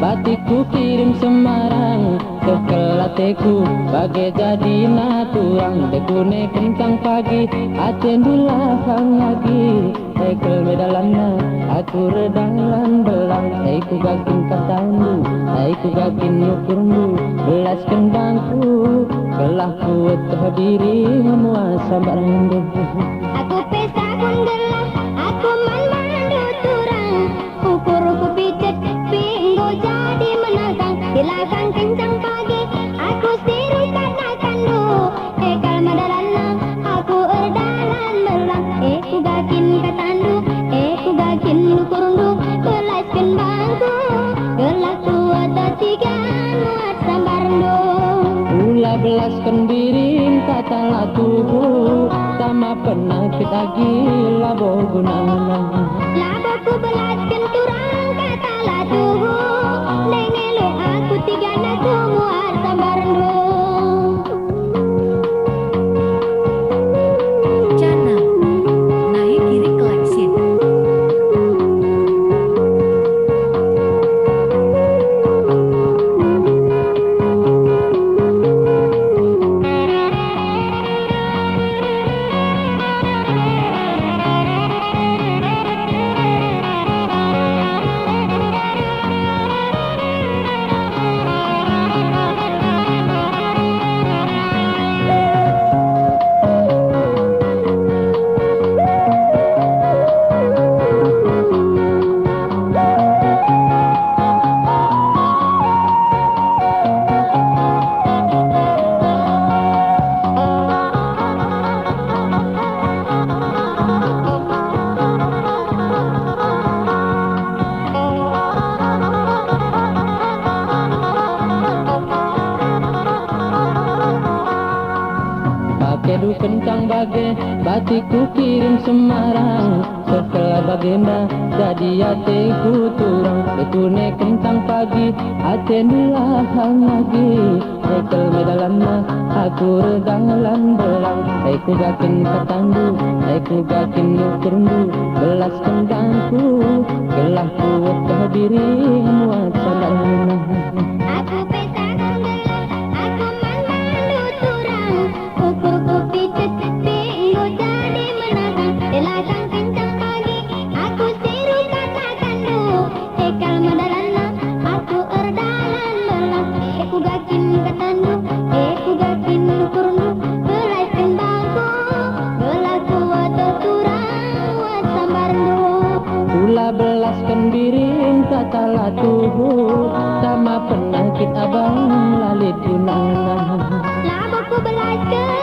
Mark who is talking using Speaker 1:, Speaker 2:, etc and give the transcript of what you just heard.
Speaker 1: Batikku kirim Semarang ke kelateku bagai jadi naturang dekune kencang pagi acendulah hang lagi ekel medalana aku redang lan belang ku gakin katandu ku gakin nukurmu belas kendangku kelah kuat berdiri memuasa barang
Speaker 2: aku pesta kundelah aku mandu turang ukur ku picet pinggo jadi menantang hilangkan kencang pagi aku seru karena kandu ekal madalana aku erdalan belang ku gakin katandu ku gakin nukurundu belaskan bangku gelak kuat tiga muat sambarndo
Speaker 1: Ula belaskan diri kata latuhu sama penakit lagi labo gunana
Speaker 2: laboku belaskan turang kata latuhu nengelo aku tiga naku muat sambarndo
Speaker 3: Channel Naik Kiri Collection.
Speaker 1: Kedu kencang bagai batikku kirim Semarang setelah bagenda jadi ateku turang dekune kencang pagi acendulah hang lagi ekel medalana aku redang lan belang ku gakin katandu ku gakin nukurundu belas kendangku gelah kuat berdiri muat sabarana
Speaker 2: aku pesta kundelah aku mandu turang ukur ku picet pinggo jadi menantang hilangkan kencang pagi aku seru kata kandu ekal madalana aku erdalan belang ku gakin katandu ku gakin nukurundu belaskan bangku gelak kuat turang muat sambarndo
Speaker 1: Ula belaskan diri kata latuhu sama penyakit abang lalit gunana
Speaker 2: laboku belaskan